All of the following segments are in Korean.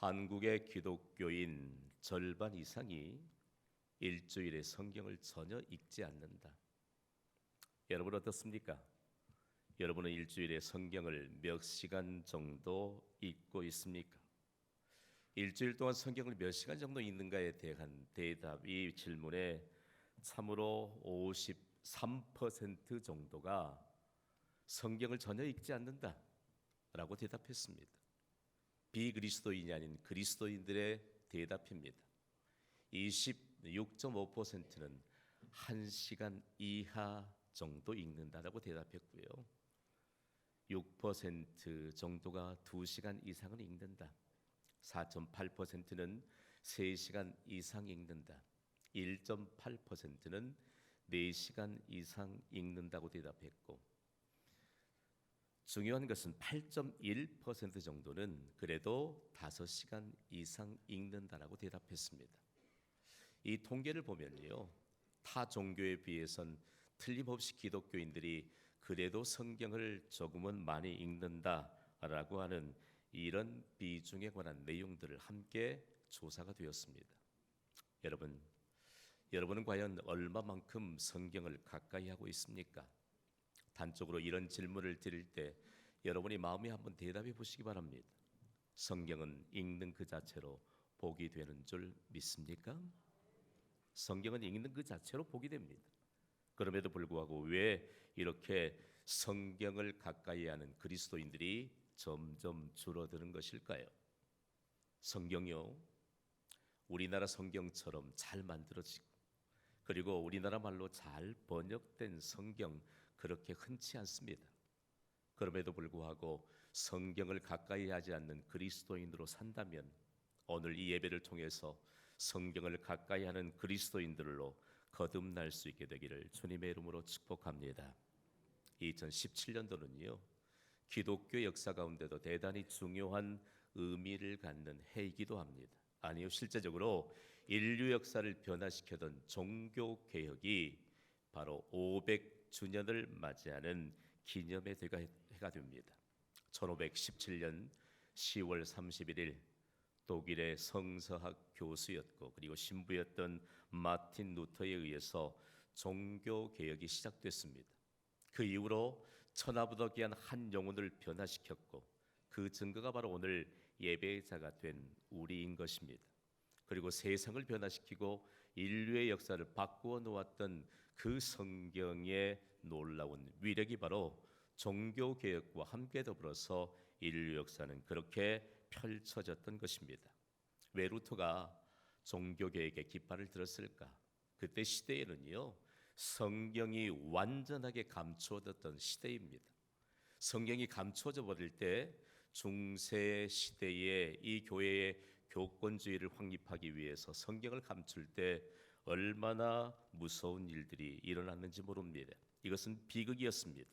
한국의 기독교인 절반 이상이 일주일에 성경을 전혀 읽지 않는다. 여러분 어떻습니까? 여러분은 일주일에 성경을 몇 시간 정도 읽고 있습니까? 일주일 동안 성경을 몇 시간 정도 읽는가에 대한 대답이 질문에 참으로 53% 정도가 성경을 전혀 읽지 않는다라고 대답했습니다. 비그리스도인이 아닌 그리스도인들의 대답입니다. 26.5%는 1시간 이하 정도 읽는다라고 대답했고요. 6% 정도가 2시간 이상은 읽는다. 4.8%는 3시간 이상 읽는다. 1.8%는 4시간 이상 읽는다고 대답했고, 중요한 것은 8.1% 정도는 그래도 5시간 이상 읽는다라고 대답했습니다. 이 통계를 보면요, 타 종교에 비해선 틀림없이 기독교인들이 그래도 성경을 조금은 많이 읽는다라고 하는 이런 비중에 관한 내용들을 함께 조사가 되었습니다. 여러분은 과연 얼마만큼 성경을 가까이 하고 있습니까? 단적으로 이런 질문을 드릴 때 여러분이 마음에 한번 대답해 보시기 바랍니다. 성경은 읽는 그 자체로 복이 되는 줄 믿습니까? 성경은 읽는 그 자체로 복이 됩니다. 그럼에도 불구하고 왜 이렇게 성경을 가까이 하는 그리스도인들이 점점 줄어드는 것일까요? 성경요, 우리나라 성경처럼 잘 만들어지고 그리고 우리나라 말로 잘 번역된 성경 그렇게 흔치 않습니다. 그럼에도 불구하고 성경을 가까이 하지 않는 그리스도인으로 산다면 오늘 이 예배를 통해서 성경을 가까이 하는 그리스도인들로 거듭날 수 있게 되기를 주님의 이름으로 축복합니다. 2017년도는요, 기독교 역사 가운데도 대단히 중요한 의미를 갖는 해이기도 합니다. 아니요, 실제적으로 인류 역사를 변화시켰던 종교 개혁이 바로 500주년을 맞이하는 기념의 해가 됩니다. 1517년 10월 31일 독일의 성서학 교수였고 그리고 신부였던 마틴 루터에 의해서 종교 개혁이 시작됐습니다. 그 이후로 천하보다 귀한 한 영혼을 변화시켰고 그 증거가 바로 오늘 예배자가 된 우리인 것입니다. 그리고 세상을 변화시키고 인류의 역사를 바꾸어 놓았던 그 성경의 놀라운 위력이 바로 종교개혁과 함께 더불어서 인류 역사는 그렇게 펼쳐졌던 것입니다. 왜 루터가 종교개혁의 깃발을 들었을까? 그때 시대에는요, 성경이 완전하게 감추어졌던 시대입니다. 성경이 감추어져 버릴 때 중세 시대에 이 교회의 교권주의를 확립하기 위해서 성경을 감출 때 얼마나 무서운 일들이 일어났는지 모릅니다. 이것은 비극이었습니다.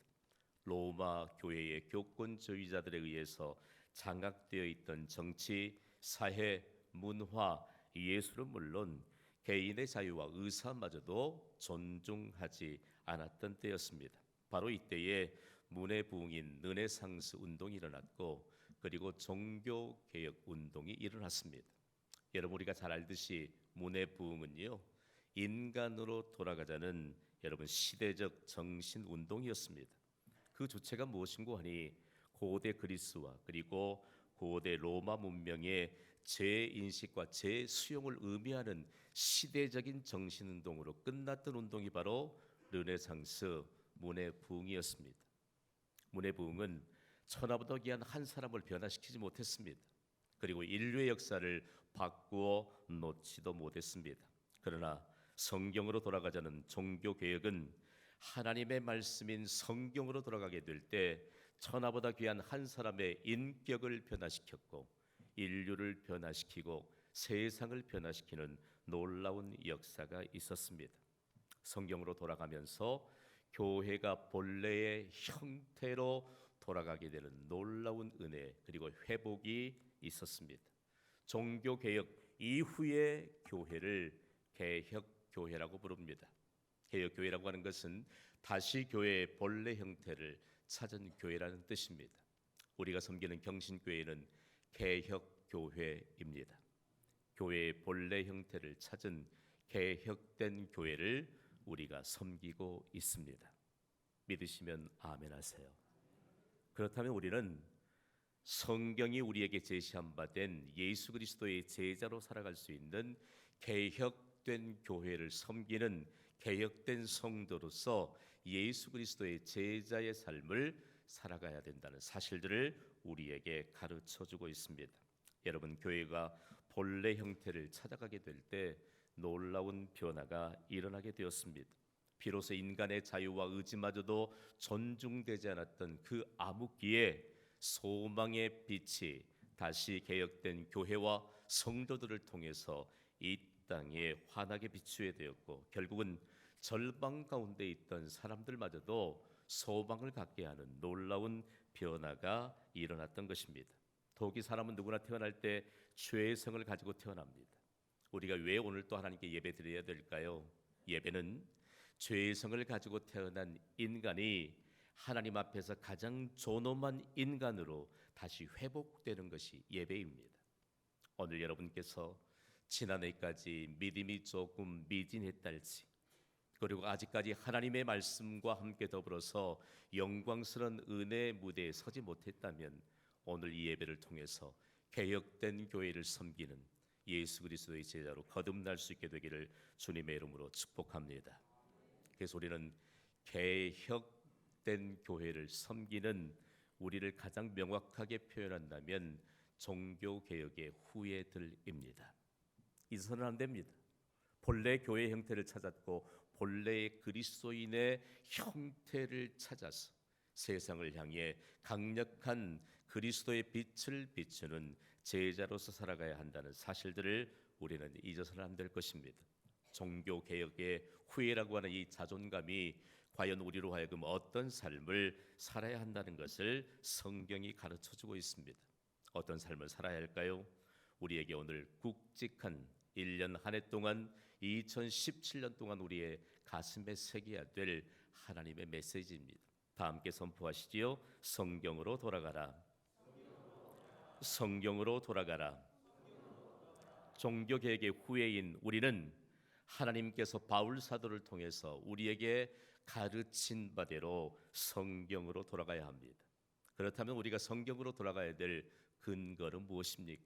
로마 교회의 교권주의자들에 의해서 장악되어 있던 정치, 사회, 문화, 예술은 물론 개인의 자유와 의사마저도 존중하지 않았던 때였습니다. 바로 이때에 문해부흥인 르네상스 운동이 일어났고 그리고 종교개혁 운동이 일어났습니다. 여러분, 우리가 잘 알듯이 문해부흥은요, 인간으로 돌아가자는 여러분 시대적 정신운동이었습니다. 그 주체가 무엇인고 하니 고대 그리스와 그리고 고대 로마 문명의 재인식과 재수용을 의미하는 시대적인 정신운동으로 끝났던 운동이 바로 르네상스 문해부흥이었습니다. 문해부흥은 천하보다 귀한 한 사람을 변화시키지 못했습니다. 그리고 인류의 역사를 바꾸어 놓지도 못했습니다. 그러나 성경으로 돌아가자는 종교개혁은 하나님의 말씀인 성경으로 돌아가게 될 때 천하보다 귀한 한 사람의 인격을 변화시켰고 인류를 변화시키고 세상을 변화시키는 놀라운 역사가 있었습니다. 성경으로 돌아가면서 교회가 본래의 형태로 돌아가게 되는 놀라운 은혜 그리고 회복이 있었습니다. 종교개혁 이후의 교회를 개혁교회라고 부릅니다. 개혁교회라고 하는 것은 다시 교회의 본래 형태를 찾은 교회라는 뜻입니다. 우리가 섬기는 경신교회는 개혁 교회입니다. 교회의 본래 형태를 찾은 개혁된 교회를 우리가 섬기고 있습니다. 믿으시면 아멘 하세요. 그렇다면 우리는 성경이 우리에게 제시한 바 된 예수 그리스도의 제자로 살아갈 수 있는 개혁된 교회를 섬기는 개혁된 성도로서 예수 그리스도의 제자의 삶을 살아가야 된다는 사실들을 우리에게 가르쳐 주고 있습니다. 여러분, 교회가 본래 형태를 찾아가게 될 때 놀라운 변화가 일어나게 되었습니다. 비로소 인간의 자유와 의지마저도 존중되지 않았던 그 암흑기에 소망의 빛이 다시 개혁된 교회와 성도들을 통해서 이 땅에 환하게 비추게 되었고, 결국은 절망 가운데 있던 사람들마저도 소망을 갖게 하는 놀라운 변화가 일어났던 것입니다. 더욱이 사람은 누구나 태어날 때 죄성을 가지고 태어납니다. 우리가 왜 오늘 또 하나님께 예배 드려야 될까요? 예배는 죄성을 가지고 태어난 인간이 하나님 앞에서 가장 존엄한 인간으로 다시 회복되는 것이 예배입니다. 오늘 여러분께서 지난해까지 믿음이 조금 미진했달지, 그리고 아직까지 하나님의 말씀과 함께 더불어서 영광스러운 은혜의 무대에 서지 못했다면 오늘 이 예배를 통해서 개혁된 교회를 섬기는 예수 그리스도의 제자로 거듭날 수 있게 되기를 주님의 이름으로 축복합니다. 그래서 우리는 개혁된 교회를 섬기는 우리를 가장 명확하게 표현한다면 종교개혁의 후예들입니다. 이선은 안 됩니다. 본래 교회 형태를 찾았고 본래의 그리스도인의 형태를 찾아서 세상을 향해 강력한 그리스도의 빛을 비추는 제자로서 살아가야 한다는 사실들을 우리는 잊어서는 안 될 것입니다. 종교개혁의 후예라고 하는 이 자존감이 과연 우리로 하여금 어떤 삶을 살아야 한다는 것을 성경이 가르쳐주고 있습니다. 어떤 삶을 살아야 할까요? 우리에게 오늘 굵직한 1년 한 해 동안 2017년 동안 우리의 가슴에 새겨야 될 하나님의 메시지입니다. 다 함께 선포하시지요. 성경으로 돌아가라. 성경으로 돌아가라. 종교개혁의 후예인 우리는 하나님께서 바울 사도를 통해서 우리에게 가르친 바대로 성경으로 돌아가야 합니다. 그렇다면 우리가 성경으로 돌아가야 될 근거는 무엇입니까?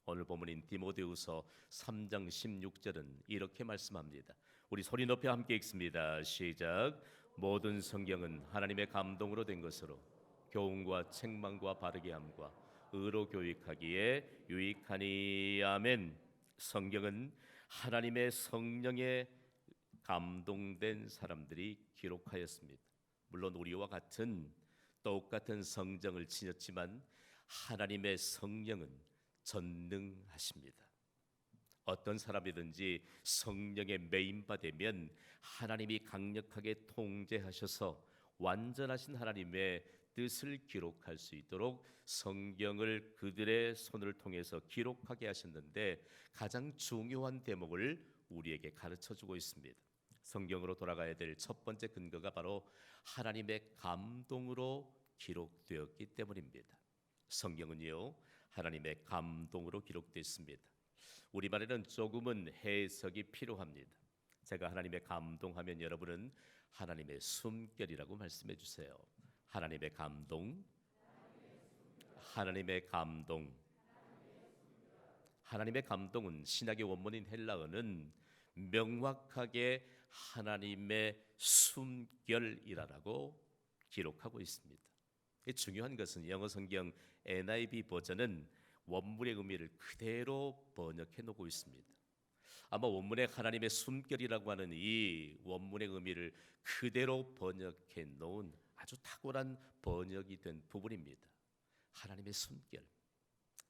오늘 본문인 디모데후서 3장 16절은 이렇게 말씀합니다. 우리 소리 높여 함께 읽습니다. 시작. 모든 성경은 하나님의 감동으로 된 것으로 교훈과 책망과 바르게 함과 의로 교육하기에 유익하니. 아멘. 성경은 하나님의 성령에 감동된 사람들이 기록하였습니다. 물론 우리와 같은 똑같은 성정을 지녔지만 하나님의 성령은 전능하십니다. 어떤 사람이든지 성령에 매인받으면 하나님이 강력하게 통제하셔서 완전하신 하나님의 뜻을 기록할 수 있도록 성경을 그들의 손을 통해서 기록하게 하셨는데, 가장 중요한 대목을 우리에게 가르쳐주고 있습니다. 성경으로 돌아가야 될 첫 번째 근거가 바로 하나님의 감동으로 기록되었기 때문입니다. 성경은요, 하나님의 감동으로 기록됐습니다. 우리말에는 조금은 해석이 필요합니다. 제가 하나님의 감동하면 여러분은 하나님의 숨결이라고 말씀해 주세요. 하나님의 감동, 하나님의 감동. 하나님의 감동은 신약의 원문인 헬라어는 명확하게 하나님의 숨결이라고 기록하고 있습니다. 중요한 것은 영어 성경 NIV 버전은 원문의 의미를 그대로 번역해 놓고 있습니다. 아마 원문에 하나님의 숨결이라고 하는 이 원문의 의미를 그대로 번역해 놓은 아주 탁월한 번역이 된 부분입니다. 하나님의 숨결.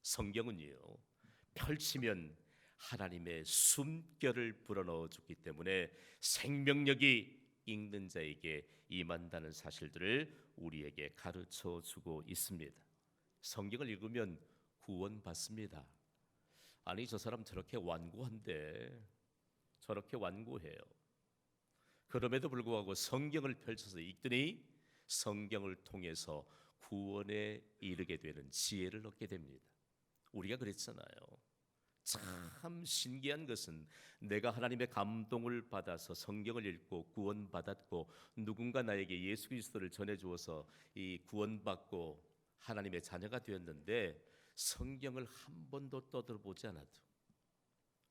성경은요, 펼치면 하나님의 숨결을 불어넣어 줬기 때문에 생명력이 읽는 자에게 임한다는 사실들을 우리에게 가르쳐 주고 있습니다. 성경을 읽으면 구원받습니다. 아니, 저 사람 저렇게 완고한데, 저렇게 완고해요. 그럼에도 불구하고 성경을 펼쳐서 읽더니 성경을 통해서 구원에 이르게 되는 지혜를 얻게 됩니다. 우리가 그랬잖아요. 참 신기한 것은 내가 하나님의 감동을 받아서 성경을 읽고 구원받았고 누군가 나에게 예수 그리스도를 전해주어서 이 구원받고 하나님의 자녀가 되었는데 성경을 한 번도 떠들어보지 않아도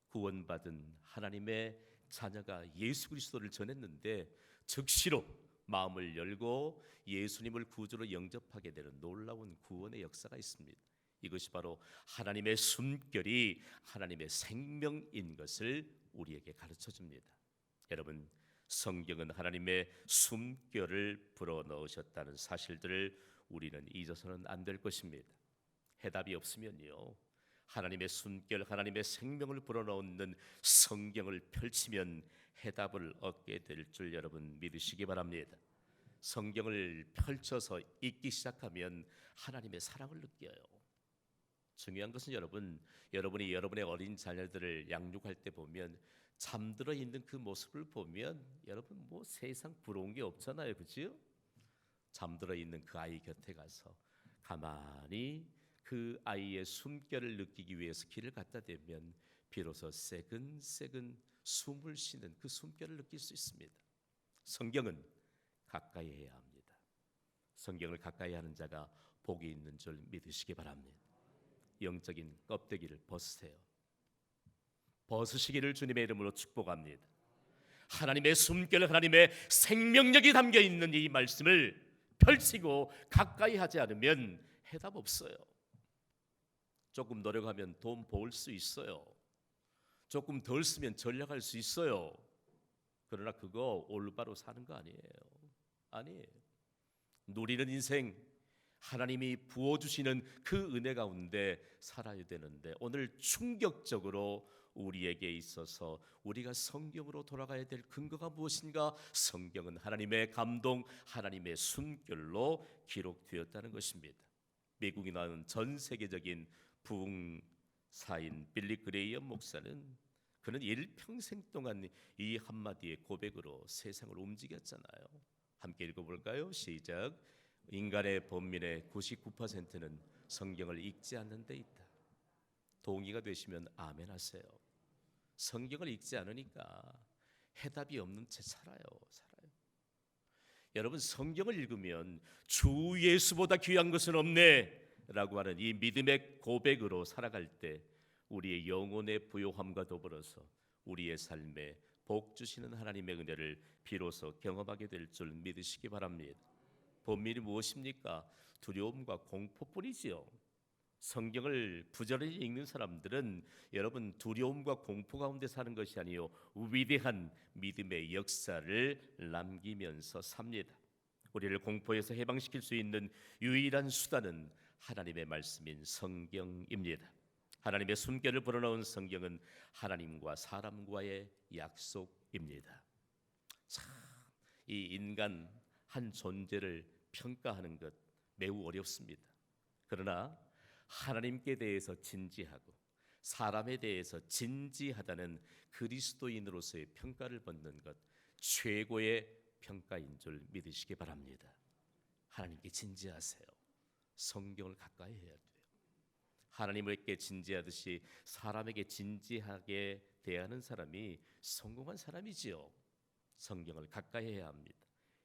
구원받은 하나님의 자녀가 예수 그리스도를 전했는데 즉시로 마음을 열고 예수님을 구주로 영접하게 되는 놀라운 구원의 역사가 있습니다. 이것이 바로 하나님의 숨결이 하나님의 생명인 것을 우리에게 가르쳐 줍니다. 여러분, 성경은 하나님의 숨결을 불어넣으셨다는 사실들을 우리는 잊어서는 안 될 것입니다. 해답이 없으면요, 하나님의 숨결, 하나님의 생명을 불어넣는 성경을 펼치면 해답을 얻게 될 줄 여러분 믿으시기 바랍니다. 성경을 펼쳐서 읽기 시작하면 하나님의 사랑을 느껴요. 중요한 것은 여러분이 여러분의 어린 자녀들을 양육할 때 보면 잠들어 있는 그 모습을 보면 여러분 뭐 세상 부러운 게 없잖아요, 그렇죠? 잠들어 있는 그 아이 곁에 가서 가만히 그 아이의 숨결을 느끼기 위해서 길을 갖다 대면 비로소 새근새근 숨을 쉬는 그 숨결을 느낄 수 있습니다. 성경은 가까이 해야 합니다. 성경을 가까이 하는 자가 복이 있는 줄 믿으시기 바랍니다. 영적인 껍데기를 벗으세요. 벗으시기를 주님의 이름으로 축복합니다. 하나님의 숨결, 하나님의 생명력이 담겨 있는 이 말씀을 펼치고 가까이 하지 않으면 해답 없어요. 조금 노력하면 돈 벌 수 있어요. 조금 덜 쓰면 전략할 수 있어요. 그러나 그거 올바로 사는 거 아니에요. 누리는 인생, 하나님이 부어주시는 그 은혜 가운데 살아야 되는데 오늘 충격적으로 우리에게 있어서 우리가 성경으로 돌아가야 될 근거가 무엇인가? 성경은 하나님의 감동, 하나님의 숨결로 기록되었다는 것입니다. 미국이 나온 전 세계적인 부흥사인 빌리 그레이엄 목사는 그는 일평생 동안 이 한마디의 고백으로 세상을 움직였잖아요. 함께 읽어볼까요? 시작. 인간의 범민의 99%는 성경을 읽지 않는 데 있다. 동의가 되시면 아멘 하세요. 성경을 읽지 않으니까 해답이 없는 채 살아요. 여러분, 성경을 읽으면 주 예수보다 귀한 것은 없네 라고 하는 이 믿음의 고백으로 살아갈 때 우리의 영혼의 부요함과 더불어서 우리의 삶에 복 주시는 하나님의 은혜를 비로소 경험하게 될 줄 믿으시기 바랍니다. 본민이 무엇입니까? 두려움과 공포뿐이지요. 성경을 부지런히 읽는 사람들은 여러분 두려움과 공포 가운데 사는 것이 아니요 위대한 믿음의 역사를 남기면서 삽니다. 우리를 공포에서 해방시킬 수 있는 유일한 수단은 하나님의 말씀인 성경입니다. 하나님의 숨결을 불어넣은 성경은 하나님과 사람과의 약속입니다. 참, 이 인간 한 존재를 평가하는 것 매우 어렵습니다. 그러나 하나님께 대해서 진지하고 사람에 대해서 진지하다는 그리스도인으로서의 평가를 받는 것 최고의 평가인 줄 믿으시기 바랍니다. 하나님께 진지하세요. 성경을 가까이 해야 돼요. 하나님에게 진지하듯이 사람에게 진지하게 대하는 사람이 성공한 사람이지요. 성경을 가까이 해야 합니다.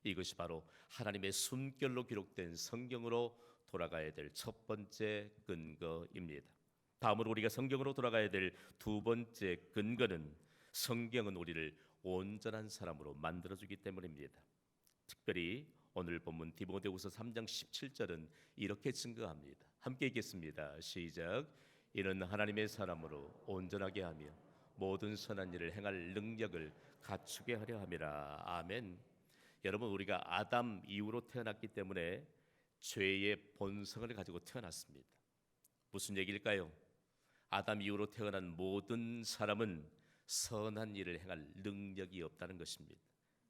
이것이 바로 하나님의 숨결로 기록된 성경으로 돌아가야 될 첫 번째 근거입니다. 다음으로 우리가 성경으로 돌아가야 될 두 번째 근거는 성경은 우리를 온전한 사람으로 만들어주기 때문입니다. 특별히 오늘 본문 디모데후서 3장 17절은 이렇게 증거합니다. 함께 읽겠습니다. 시작. 이는 하나님의 사람으로 온전하게 하며 모든 선한 일을 행할 능력을 갖추게 하려 함이라. 아멘. 여러분, 우리가 아담 이후로 태어났기 때문에 죄의 본성을 가지고 태어났습니다. 무슨 얘기일까요? 아담 이후로 태어난 모든 사람은 선한 일을 행할 능력이 없다는 것입니다.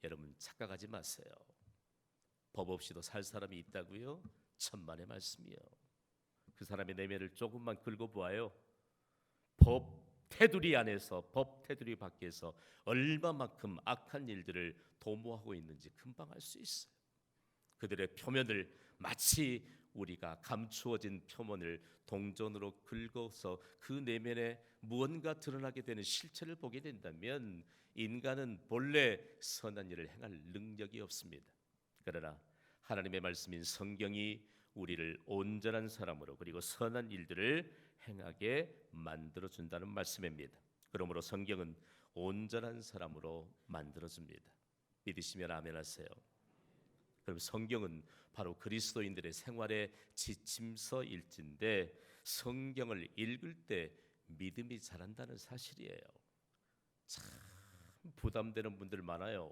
여러분 착각하지 마세요. 법 없이도 살 사람이 있다고요? 천만의 말씀이요. 그 사람의 내면을 조금만 긁어보아요. 법 테두리 안에서 법 테두리 밖에서 얼마만큼 악한 일들을 도모하고 있는지 금방 알 수 있어요. 그들의 표면을 마치 우리가 감추어진 표면을 동전으로 긁어서 그 내면에 무언가 드러나게 되는 실체를 보게 된다면 인간은 본래 선한 일을 행할 능력이 없습니다. 그러나 하나님의 말씀인 성경이 우리를 온전한 사람으로 그리고 선한 일들을 행하게 만들어 준다는 말씀입니다. 그러므로 성경은 온전한 사람으로 만들어 줍니다. 믿으시면 아멘 하세요. 그럼 성경은 바로 그리스도인들의 생활의 지침서일진데 성경을 읽을 때 믿음이 자란다는 사실이에요. 참 부담되는 분들 많아요.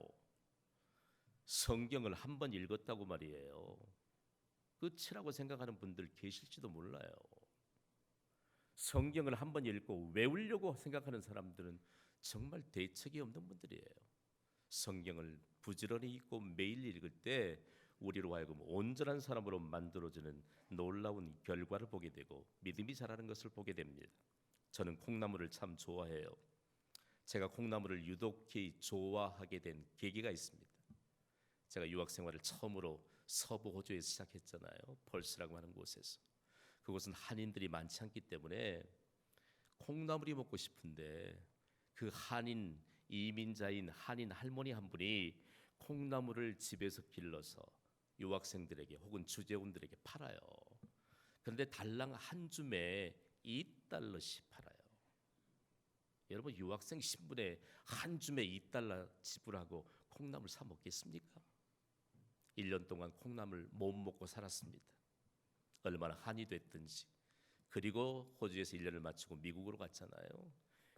성경을 한 번 읽었다고 말이에요. 끝이라고 생각하는 분들 계실지도 몰라요. 성경을 한 번 읽고 외우려고 생각하는 사람들은 정말 대책이 없는 분들이에요. 성경을 부지런히 읽고 매일 읽을 때 우리로 하여금 온전한 사람으로 만들어지는 놀라운 결과를 보게 되고 믿음이 자라는 것을 보게 됩니다. 저는 콩나물을 참 좋아해요. 제가 콩나물을 유독히 좋아하게 된 계기가 있습니다. 제가 유학 생활을 처음으로 서부 호주에서 시작했잖아요. 펄스라고 하는 곳에서. 그곳은 한인들이 많지 않기 때문에 콩나물이 먹고 싶은데 그 한인 이민자인 한인 할머니 한 분이 콩나물을 집에서 길러서 유학생들에게 혹은 주재원들에게 팔아요. 그런데 달랑 한 줌에 $2씩 팔아요. 여러분 유학생 신분에 한 줌에 $2 지불하고 콩나물 사 먹겠습니까? 1년 동안 콩나물 못 먹고 살았습니다. 얼마나 한이 됐든지. 그리고 호주에서 1년을 마치고 미국으로 갔잖아요.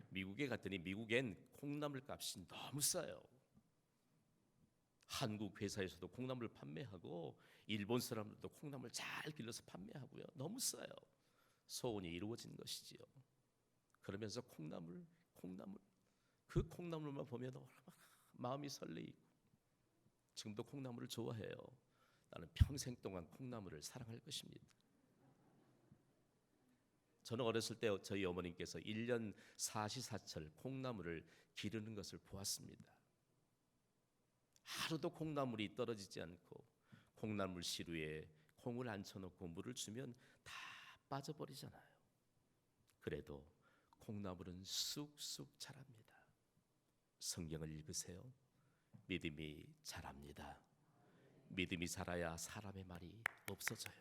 미국에 갔더니 미국엔 콩나물 값이 너무 싸요. 한국 회사에서도 콩나물 판매하고 일본 사람들도 콩나물 잘 길러서 판매하고요. 너무 싸요. 소원이 이루어진 것이지요. 그러면서 콩나물 그 콩나물만 보면 얼마나 마음이 설레이고 지금도 콩나물을 좋아해요. 나는 평생 동안 콩나물을 사랑할 것입니다. 저는 어렸을 때 저희 어머님께서 1년 사시사철 콩나물을 기르는 것을 보았습니다. 하루도 콩나물이 떨어지지 않고 콩나물 시루에 콩을 앉혀놓고 물을 주면 다 빠져버리잖아요. 그래도 콩나물은 쑥쑥 자랍니다. 성경을 읽으세요. 믿음이 자랍니다. 믿음이 자라야 사람의 말이 없어져요.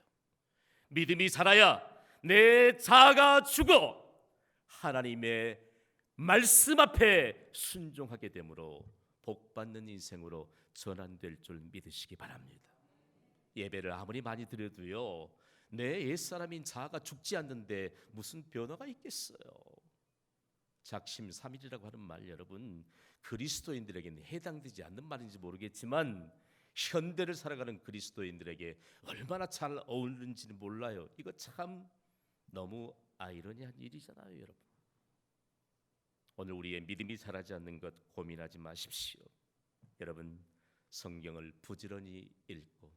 믿음이 자라야 내 자아가 죽어 하나님의 말씀 앞에 순종하게 되므로 복받는 인생으로 전환될 줄 믿으시기 바랍니다. 예배를 아무리 많이 드려도요 내 옛사람인 자아가 죽지 않는데 무슨 변화가 있겠어요. 작심삼일이라고 하는 말 여러분 그리스도인들에게는 해당되지 않는 말인지 모르겠지만 현대를 살아가는 그리스도인들에게 얼마나 잘 어울리는지는 몰라요. 이거 참 너무 아이러니한 일이잖아요 여러분. 오늘 우리의 믿음이 자라지 않는 것 고민하지 마십시오. 여러분 성경을 부지런히 읽고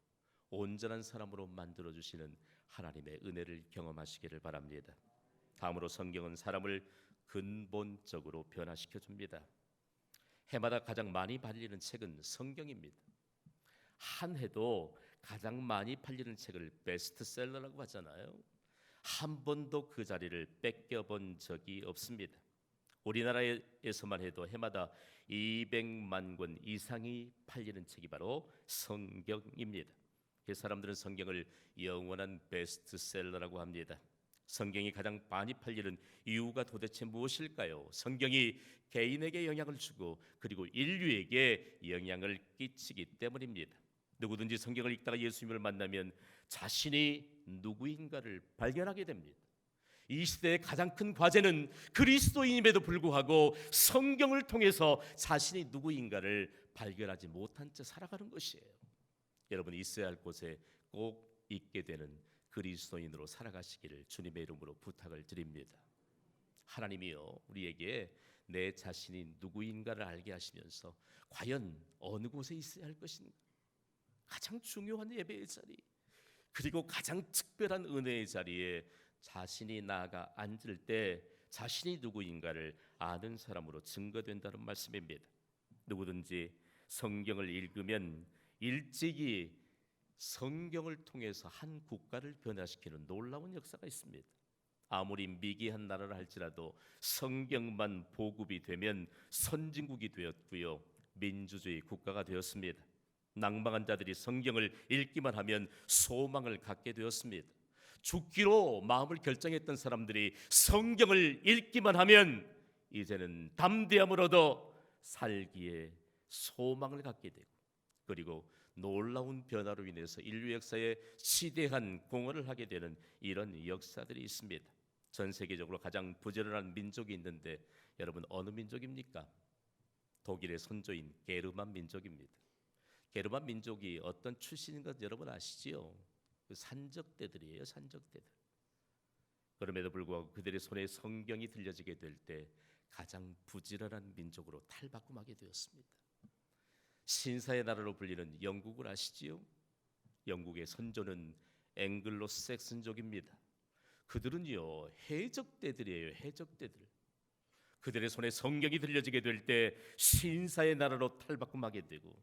온전한 사람으로 만들어주시는 하나님의 은혜를 경험하시기를 바랍니다. 다음으로 성경은 사람을 근본적으로 변화시켜 줍니다. 해마다 가장 많이 팔리는 책은 성경입니다. 한 해도 가장 많이 팔리는 책을 베스트셀러라고 하잖아요. 한 번도 그 자리를 뺏겨본 적이 없습니다. 우리나라에서만 해도 해마다 200만 권 이상이 팔리는 책이 바로 성경입니다. 그 사람들은 성경을 영원한 베스트셀러라고 합니다. 성경이 가장 많이 팔리는 이유가 도대체 무엇일까요? 성경이 개인에게 영향을 주고 그리고 인류에게 영향을 끼치기 때문입니다. 누구든지 성경을 읽다가 예수님을 만나면 자신이 누구인가를 발견하게 됩니다. 이 시대의 가장 큰 과제는 그리스도인임에도 불구하고 성경을 통해서 자신이 누구인가를 발견하지 못한 채 살아가는 것이에요. 여러분 있어야 할 곳에 꼭 있게 되는 그리스도인으로 살아가시기를 주님의 이름으로 부탁을 드립니다. 하나님이요 우리에게 내 자신이 누구인가를 알게 하시면서 과연 어느 곳에 있어야 할 것인가 가장 중요한 예배의 자리 그리고 가장 특별한 은혜의 자리에 자신이 나아가 앉을 때 자신이 누구인가를 아는 사람으로 증거된다는 말씀입니다. 누구든지 성경을 읽으면 일찍이 성경을 통해서 한 국가를 변화시키는 놀라운 역사가 있습니다. 아무리 미개한 나라를 할지라도 성경만 보급이 되면 선진국이 되었고요, 민주주의 국가가 되었습니다. 낭망한 자들이 성경을 읽기만 하면 소망을 갖게 되었습니다. 죽기로 마음을 결정했던 사람들이 성경을 읽기만 하면 이제는 담대함을 얻어 살기에 소망을 갖게 되고, 그리고 놀라운 변화로 인해서 인류 역사에 시대한 공헌을 하게 되는 이런 역사들이 있습니다. 전 세계적으로 가장 부지런한 민족이 있는데 여러분 어느 민족입니까? 독일의 선조인 게르만 민족입니다. 게르만 민족이 어떤 출신인 것 여러분 아시지요? 그 산적대들이에요, 산적대들. 그럼에도 불구하고 그들의 손에 성경이 들려지게 될 때 가장 부지런한 민족으로 탈바꿈하게 되었습니다. 신사의 나라로 불리는 영국을 아시지요? 영국의 선조는 앵글로 색슨족입니다. 그들은요 해적대들이에요, 해적대들. 그들의 손에 성경이 들려지게 될 때 신사의 나라로 탈바꿈하게 되고,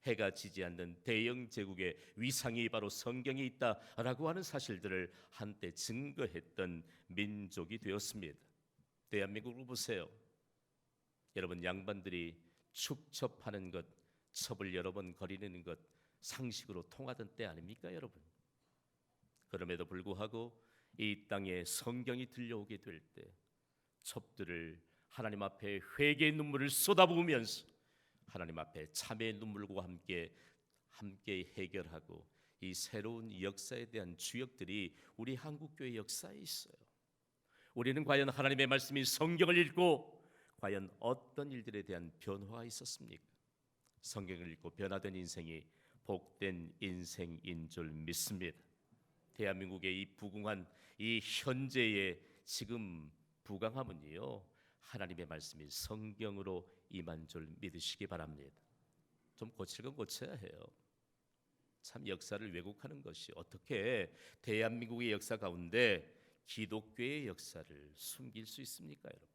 해가 지지 않는 대영 제국의 위상이 바로 성경에 있다라고 하는 사실들을 한때 증거했던 민족이 되었습니다. 대한민국을 보세요. 여러분, 양반들이 축첩하는 것, 첩을 여러 번 거리는 것 상식으로 통하던 때 아닙니까, 여러분? 그럼에도 불구하고 이 땅에 성경이 들려오게 될 때 첩들을 하나님 앞에 회개의 눈물을 쏟아부으면서 하나님 앞에 참회의 눈물과 함께 해결하고, 이 새로운 역사에 대한 주역들이 우리 한국교회 역사에 있어요. 우리는 과연 하나님의 말씀인 성경을 읽고 과연 어떤 일들에 대한 변화가 있었습니까? 성경을 읽고 변화된 인생이 복된 인생인 줄 믿습니다. 대한민국의 이 부궁한 이 현재의 지금 부강함은요, 하나님의 말씀이 성경으로 임한 줄 믿으시기 바랍니다. 좀 고칠 건 고쳐야 해요. 참 역사를 왜곡하는 것이 어떻게 대한민국의 역사 가운데 기독교의 역사를 숨길 수 있습니까, 여러분?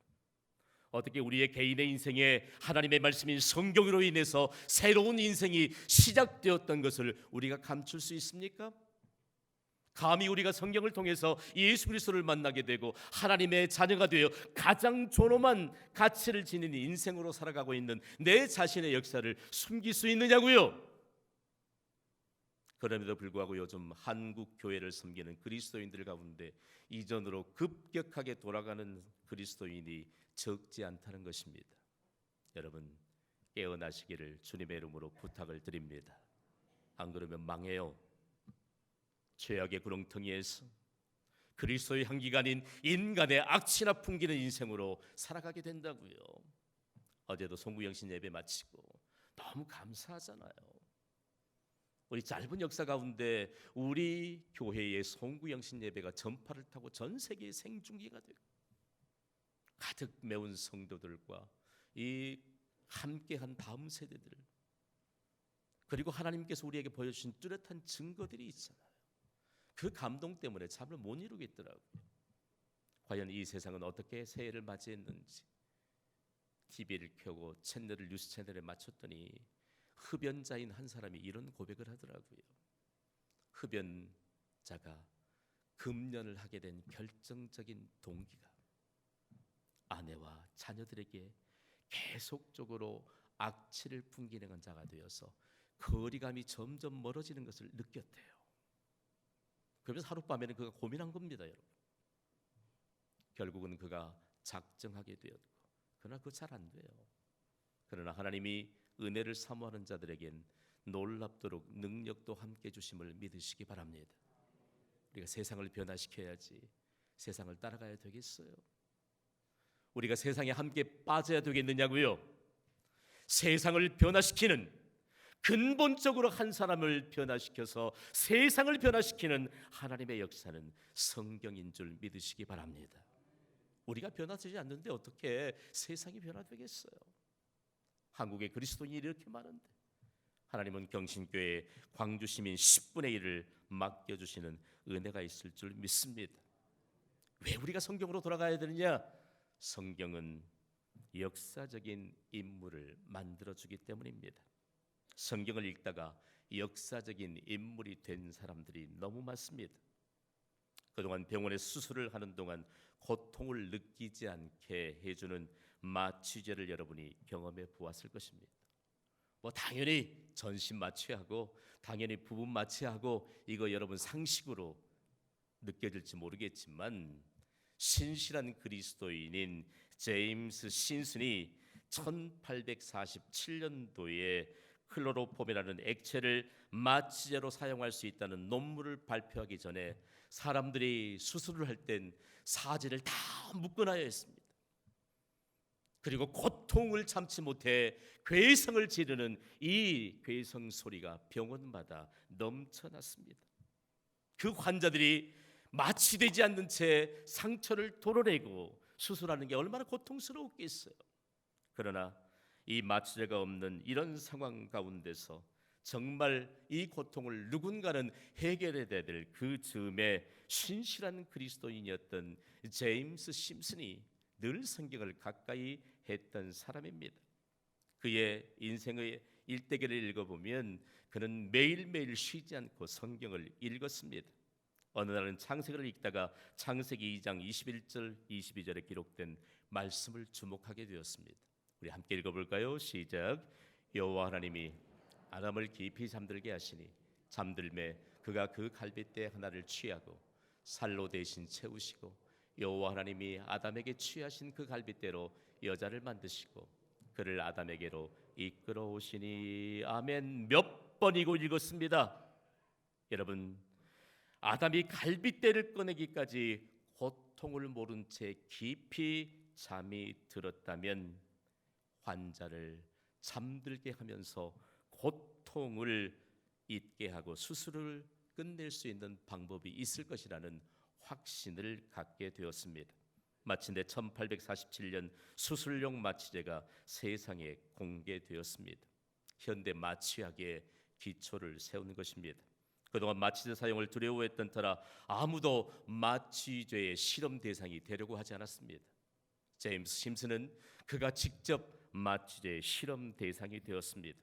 어떻게 우리의 개인의 인생에 하나님의 말씀인 성경으로 인해서 새로운 인생이 시작되었던 것을 우리가 감출 수 있습니까? 감히 우리가 성경을 통해서 예수 그리스도를 만나게 되고 하나님의 자녀가 되어 가장 존엄한 가치를 지닌 인생으로 살아가고 있는 내 자신의 역사를 숨길 수 있느냐고요? 그럼에도 불구하고 요즘 한국 교회를 섬기는 그리스도인들 가운데 이전으로 급격하게 돌아가는 그리스도인이 적지 않다는 것입니다. 여러분, 깨어나시기를 주님의 이름으로 부탁을 드립니다. 안 그러면 망해요. 죄악의 구렁텅이에서 그리스도의 향기가 아닌 인간의 악취나 풍기는 인생으로 살아가게 된다고요. 어제도 송구영신 예배 마치고 너무 감사하잖아요. 우리 짧은 역사 가운데 우리 교회의 송구영신 예배가 전파를 타고 전 세계에 생중계가 되고, 가득 메운 성도들과 이 함께한 다음 세대들, 그리고 하나님께서 우리에게 보여주신 뚜렷한 증거들이 있잖아요. 그 감동 때문에 잠을 못 이루겠더라고요. 과연 이 세상은 어떻게 새해를 맞이했는지 TV를 켜고 채널을 뉴스 채널에 맞췄더니 흡연자인 한 사람이 이런 고백을 하더라고요. 흡연자가 금연을 하게 된 결정적인 동기가 아내와 자녀들에게 계속적으로 악취를 풍기는 자가 되어서 거리감이 점점 멀어지는 것을 느꼈대요. 그래서 하룻밤에는 그가 고민한 겁니다, 여러분. 결국은 그가 작정하게 되었고, 그러나 그거 잘 안 돼요. 그러나 하나님이 은혜를 사모하는 자들에겐 놀랍도록 능력도 함께 주심을 믿으시기 바랍니다. 우리가 세상을 변화시켜야지 세상을 따라가야 되겠어요? 우리가 세상에 함께 빠져야 되겠느냐고요? 세상을 변화시키는, 근본적으로 한 사람을 변화시켜서 세상을 변화시키는 하나님의 역사는 성경인 줄 믿으시기 바랍니다. 우리가 변화되지 않는데 어떻게 세상이 변화되겠어요? 한국에 그리스도인이 이렇게 많은데 하나님은 경신교회 광주시민 10분의 1을 맡겨주시는 은혜가 있을 줄 믿습니다. 왜 우리가 성경으로 돌아가야 되느냐? 성경은 역사적인 인물을 만들어주기 때문입니다. 성경을 읽다가 역사적인 인물이 된 사람들이 너무 많습니다. 그동안 병원에 수술을 하는 동안 고통을 느끼지 않게 해주는 마취제를 여러분이 경험해 보았을 것입니다. 뭐 당연히 전신 마취하고 당연히 부분 마취하고 이거 여러분 상식으로 느껴질지 모르겠지만 신실한 그리스도인인 제임스 신슨이 1847년도에 클로로폼이라는 액체를 마취제로 사용할 수 있다는 논문을 발표하기 전에 사람들이 수술을 할 땐 사지를 다 묶어놔야 했습니다. 그리고 고통을 참지 못해 괴성을 지르는 이 괴성 소리가 병원마다 넘쳐났습니다. 그 환자들이 마취되지 않는 채 상처를 도려내고 수술하는 게 얼마나 고통스러웠겠어요. 그러나 이 마취제가 없는 이런 상황 가운데서 정말 이 고통을 누군가는 해결해야 될 그 즈음에 신실한 그리스도인이었던 제임스 심슨이 늘 성경을 가까이 했던 사람입니다. 그의 인생의 일대기를 읽어보면 그는 매일매일 쉬지 않고 성경을 읽었습니다. 어느 날은 창세기를 읽다가 창세기 2장 21절 22절에 기록된 말씀을 주목하게 되었습니다. 우리 함께 읽어볼까요? 시작. 여호와 하나님이 아담을 깊이 잠들게 하시니 잠들매 그가 그 갈빗대 하나를 취하고 살로 대신 채우시고 여호와 하나님이 아담에게 취하신 그 갈빗대로 여자를 만드시고 그를 아담에게로 이끌어 오시니. 아멘. 몇 번이고 읽었습니다. 여러분, 아담이 갈빗대를 꺼내기까지 고통을 모른 채 깊이 잠이 들었다면 환자를 잠들게 하면서 고통을 잊게 하고 수술을 끝낼 수 있는 방법이 있을 것이라는 확신을 갖게 되었습니다. 마침내 1847년 수술용 마취제가 세상에 공개되었습니다. 현대 마취학의 기초를 세우는 것입니다. 그동안 마취제 사용을 두려워했던 터라 아무도 마취제의 실험 대상이 되려고 하지 않았습니다. 제임스 심슨은 그가 직접 마취제의 실험 대상이 되었습니다.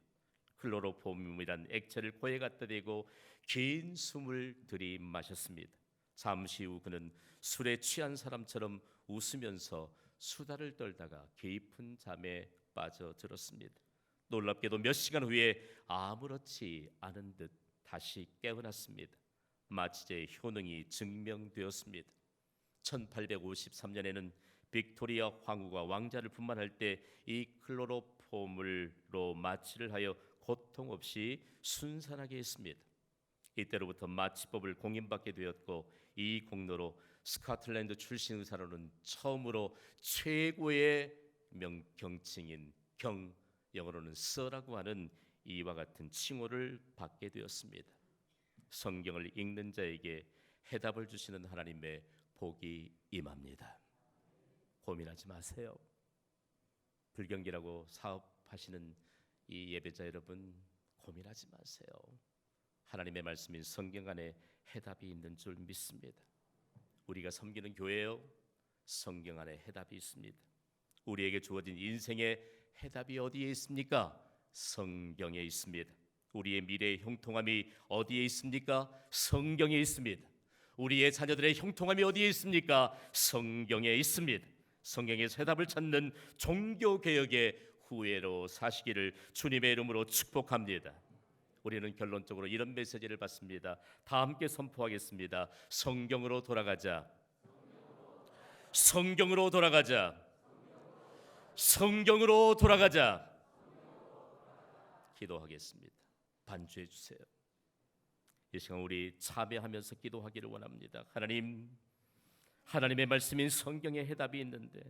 클로로폼이란 액체를 코에 갖다 대고 긴 숨을 들이마셨습니다. 잠시 후 그는 술에 취한 사람처럼 웃으면서 수다를 떨다가 깊은 잠에 빠져들었습니다. 놀랍게도 몇 시간 후에 아무렇지 않은 듯 다시 깨어났습니다. 마취제의 효능이 증명되었습니다. 1853년에는 빅토리아 황후가 왕자를 분만할 때 이 클로로폼으로 마취를 하여 고통 없이 순산하게 했습니다. 이때로부터 마취법을 공인받게 되었고 이 공로로 스코틀랜드 출신 의사로는 처음으로 최고의 명경칭인 영어로는 서라고 하는 이와 같은 칭호를 받게 되었습니다. 성경을 읽는 자에게 해답을 주시는 하나님의 복이 임합니다. 고민하지 마세요. 불경기라고 사업하시는 이 예배자 여러분, 고민하지 마세요. 하나님의 말씀인 성경 안에 해답이 있는 줄 믿습니다. 우리가 섬기는 교회요, 성경 안에 해답이 있습니다. 우리에게 주어진 인생의 해답이 어디에 있습니까? 성경에 있습니다. 우리의 미래의 형통함이 어디에 있습니까? 성경에 있습니다. 우리의 자녀들의 형통함이 어디에 있습니까? 성경에 있습니다. 성경에서 해답을 찾는 종교개혁의 후예로 사시기를 주님의 이름으로 축복합니다. 우리는 결론적으로 이런 메시지를 받습니다. 다 함께 선포하겠습니다. 성경으로 돌아가자. 성경으로 돌아가자. 성경으로 돌아가자. 기도하겠습니다. 반주해 주세요. 이 시간 우리 참여하면서 기도하기를 원합니다. 하나님의 말씀인 성경에 해답이 있는데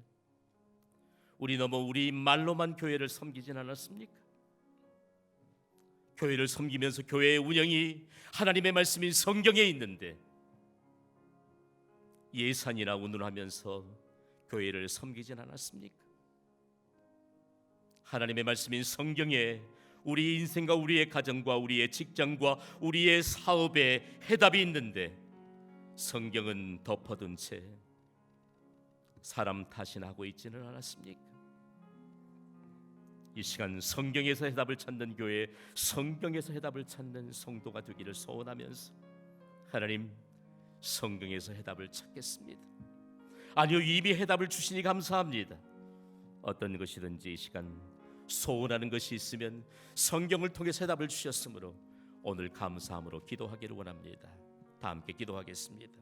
우리 너무 우리 말로만 교회를 섬기진 않았습니까? 교회를 섬기면서 교회의 운영이 하나님의 말씀인 성경에 있는데 예산이나 운운하면서 교회를 섬기진 않았습니까? 하나님의 말씀인 성경에 우리 인생과 우리의 가정과 우리의 직장과 우리의 사업에 해답이 있는데 성경은 덮어둔 채 사람 탓이나 하고 있지는 않았습니까? 이 시간 성경에서 해답을 찾는 교회, 성경에서 해답을 찾는 성도가 되기를 소원하면서 하나님, 성경에서 해답을 찾겠습니다. 아니요, 이미 해답을 주시니 감사합니다. 어떤 것이든지 이 시간 소원하는 것이 있으면 성경을 통해서 해답을 주셨으므로 오늘 감사함으로 기도하기를 원합니다. 다 함께 기도하겠습니다.